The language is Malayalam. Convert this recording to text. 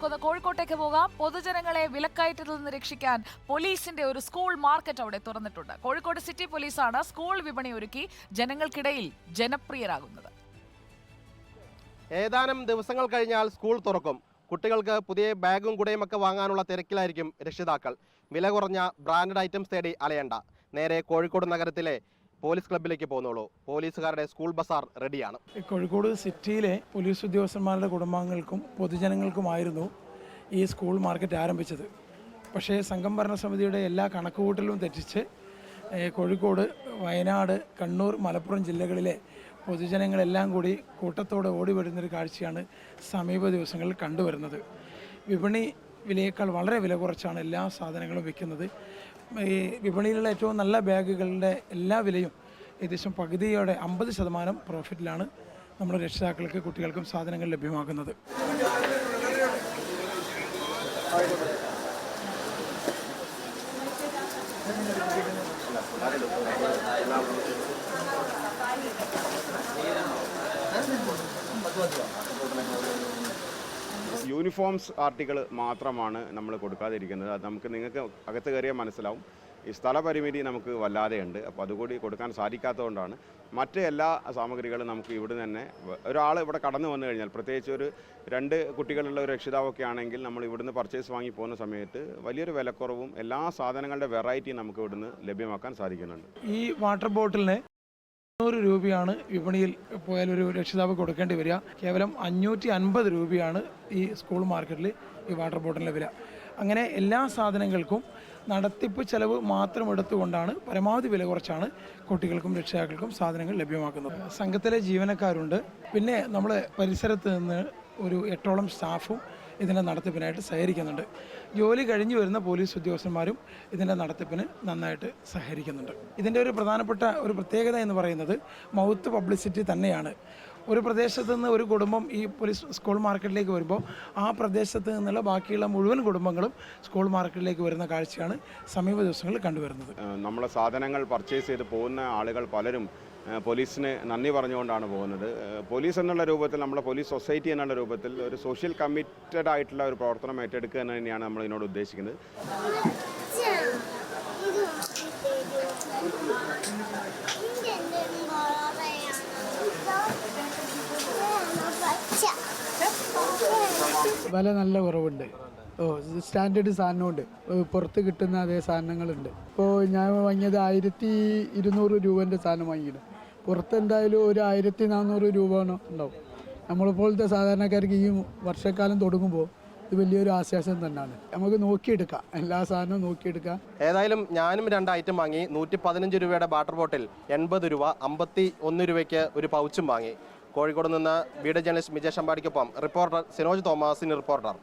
കോഴിക്കോട്ടേക്ക് പോകാം. പൊതുജനങ്ങളെ വിലക്കയറ്റത്തിൽ നിന്ന് രക്ഷിക്കാൻ പോലീസിന്റെ ഒരു സ്കൂൾ മാർക്കറ്റ് അവിടെ തുറന്നിട്ടുണ്ട്. കോഴിക്കോട് സിറ്റി പോലീസാണ് സ്കൂൾ വിപണി ഒരുക്കി ജനങ്ങൾക്കിടയിൽ ജനപ്രിയരാകുന്നത്. ഏതാനും ദിവസങ്ങൾ കഴിഞ്ഞാൽ സ്കൂൾ തുറക്കും. കുട്ടികൾക്ക് പുതിയ ബാഗും കുടയും ഒക്കെ വാങ്ങാനുള്ള തിരക്കിലായിരിക്കും രക്ഷിതാക്കൾ. വില കുറഞ്ഞ ബ്രാൻഡഡ് ഐറ്റംസ് തേടി അലയണ്ട. നേരെ കോഴിക്കോട് നഗരത്തിലെ പോലീസ് ക്ലബ്ബിലേക്ക് പോകുന്നുള്ളൂ. പോലീസുകാരുടെ സ്കൂൾ ബസാർ റെഡിയാണ്. കോഴിക്കോട് സിറ്റിയിലെ പോലീസ് ഉദ്യോഗസ്ഥന്മാരുടെ കുടുംബാംഗങ്ങൾക്കും പൊതുജനങ്ങൾക്കുമായിരുന്നു ഈ സ്കൂൾ മാർക്കറ്റ് ആരംഭിച്ചത്. പക്ഷേ സംഘം ഭരണസമിതിയുടെ എല്ലാ കണക്കുകൂട്ടലും തെറ്റിച്ച് കോഴിക്കോട്, വയനാട്, കണ്ണൂർ, മലപ്പുറം ജില്ലകളിലെ പൊതുജനങ്ങളെല്ലാം കൂടി കൂട്ടത്തോടെ ഓടി വരുന്നൊരു കാഴ്ചയാണ് സമീപ ദിവസങ്ങളിൽ കണ്ടുവരുന്നത്. വിപണി വിലയേക്കാൾ വളരെ വില കുറച്ചാണ് എല്ലാ സാധനങ്ങളും വിൽക്കുന്നത്. ഈ വിപണിയിലുള്ള ഏറ്റവും നല്ല ബാഗുകളുടെ എല്ലാ വിലയും ഏകദേശം പകുതിയോടെ 50% പ്രോഫിറ്റിലാണ് നമ്മുടെ രക്ഷിതാക്കൾക്ക്, കുട്ടികൾക്കും സാധനങ്ങൾ ലഭ്യമാക്കുന്നത്. യൂണിഫോംസ് ആർട്ടിക്കിൾ മാത്രമാണ് നമ്മൾ കൊടുക്കാതിരിക്കുന്നത്. അത് നിങ്ങൾക്ക് അകത്ത് കയറിയാൽ മനസ്സിലാവും. ഈ സ്ഥലപരിമിതി നമുക്ക് വല്ലാതെയുണ്ട്. അപ്പോൾ അതുകൂടി കൊടുക്കാൻ സാധിക്കാത്തതുകൊണ്ടാണ് മറ്റ് എല്ലാ സാമഗ്രികളും നമുക്ക് ഇവിടെ തന്നെ ഒരാൾ ഇവിടെ കടന്നു വന്നു കഴിഞ്ഞാൽ, പ്രത്യേകിച്ച് ഒരു 2 കുട്ടികളുള്ള ഒരു രക്ഷിതാവൊക്കെ ആണെങ്കിൽ നമ്മൾ ഇവിടുന്ന് പർച്ചേസ് വാങ്ങി പോകുന്ന സമയത്ത് വലിയൊരു വിലക്കുറവും എല്ലാ സാധനങ്ങളുടെ വെറൈറ്റി നമുക്ക് ഇവിടുന്ന് ലഭ്യമാക്കാൻ സാധിക്കുന്നുണ്ട്. ഈ വാട്ടർ ബോട്ടിലിന് 100 രൂപയാണ് വിപണിയിൽ പോയാൽ ഒരു രക്ഷിതാവ് കൊടുക്കേണ്ടി വരിക. കേവലം 550 രൂപയാണ് ഈ സ്കൂൾ മാർക്കറ്റിൽ ഈ വാട്ടർ ബോട്ടിലിൻ്റെ വില. അങ്ങനെ എല്ലാ സാധനങ്ങൾക്കും നടത്തിപ്പ് ചെലവ് മാത്രം എടുത്തുകൊണ്ടാണ് പരമാവധി വില കുറച്ചാണ് കുട്ടികൾക്കും രക്ഷിതാക്കൾക്കും സാധനങ്ങൾ ലഭ്യമാക്കുന്നത്. സംഘത്തിലെ ജീവനക്കാരുണ്ട്. പിന്നെ നമ്മൾ പരിസരത്ത് നിന്ന് ഒരു 8ഓളം സ്റ്റാഫും ഇതിൻ്റെ നടത്തിപ്പിനായിട്ട് സഹകരിക്കുന്നുണ്ട്. ജോലി കഴിഞ്ഞു വരുന്ന പോലീസ് ഉദ്യോഗസ്ഥന്മാരും ഇതിൻ്റെ നടത്തിപ്പിന് നന്നായിട്ട് സഹകരിക്കുന്നുണ്ട്. ഇതിൻ്റെ ഒരു പ്രധാനപ്പെട്ട ഒരു പ്രത്യേകത എന്ന് പറയുന്നത് മൗത്ത് പബ്ലിസിറ്റി തന്നെയാണ്. ഒരു പ്രദേശത്ത് നിന്ന് ഒരു കുടുംബം ഈ പോലീസ് സ്കൂൾ മാർക്കറ്റിലേക്ക് വരുമ്പോൾ ആ പ്രദേശത്ത് നിന്നുള്ള ബാക്കിയുള്ള മുഴുവൻ കുടുംബങ്ങളും സ്കൂൾ മാർക്കറ്റിലേക്ക് വരുന്ന കാഴ്ചയാണ് സമീപ ദിവസങ്ങളിൽ കണ്ടുവരുന്നത്. നമ്മളെ സാധനങ്ങൾ പർച്ചേസ് ചെയ്ത് പോകുന്ന ആളുകൾ പലരും പോലീസിന് നന്ദി പറഞ്ഞുകൊണ്ടാണ് പോകുന്നത്. പോലീസ് എന്നുള്ള രൂപത്തിൽ, നമ്മുടെ പോലീസ് സൊസൈറ്റി എന്നുള്ള രൂപത്തിൽ ഒരു സോഷ്യൽ കമ്മിറ്റഡ് ആയിട്ടുള്ള ഒരു പ്രവർത്തനം ഏറ്റെടുക്കുക എന്ന് തന്നെയാണ് നമ്മൾ ഇതിനോട് ഉദ്ദേശിക്കുന്നത്. വില നല്ല കുറവുണ്ട്. സ്റ്റാൻഡേർഡ് സാധനമുണ്ട്. പുറത്ത് കിട്ടുന്ന അതേ സാധനങ്ങളുണ്ട്. ഇപ്പോൾ ഞാൻ വാങ്ങിയത് 1200 രൂപേൻ്റെ സാധനം വാങ്ങിയത്. പുറത്ത് എന്തായാലും ഒരു 1400 രൂപ ഉണ്ടാവും. നമ്മളെപ്പോലത്തെ സാധാരണക്കാർക്ക് ഈ വർഷക്കാലം തുടങ്ങുമ്പോൾ ഇത് വലിയൊരു ആശ്വാസം തന്നെയാണ്. നമുക്ക് നോക്കിയെടുക്കാം, എല്ലാ സാധനവും നോക്കിയെടുക്കാം. ഏതായാലും ഞാനും 2 ഐറ്റം വാങ്ങി. 115 രൂപയുടെ വാട്ടർ ബോട്ടിൽ 80 രൂപ, 51 രൂപയ്ക്ക് ഒരു പൗച്ചും വാങ്ങി. കോഴിക്കോട് നിന്ന് വീഡിയോ ജേർണലിസ്റ്റ് മിജേഷ് അമ്പാടിക്കൊപ്പം റിപ്പോർട്ടർ സിനോജ് തോമസ്, റിപ്പോർട്ടർ.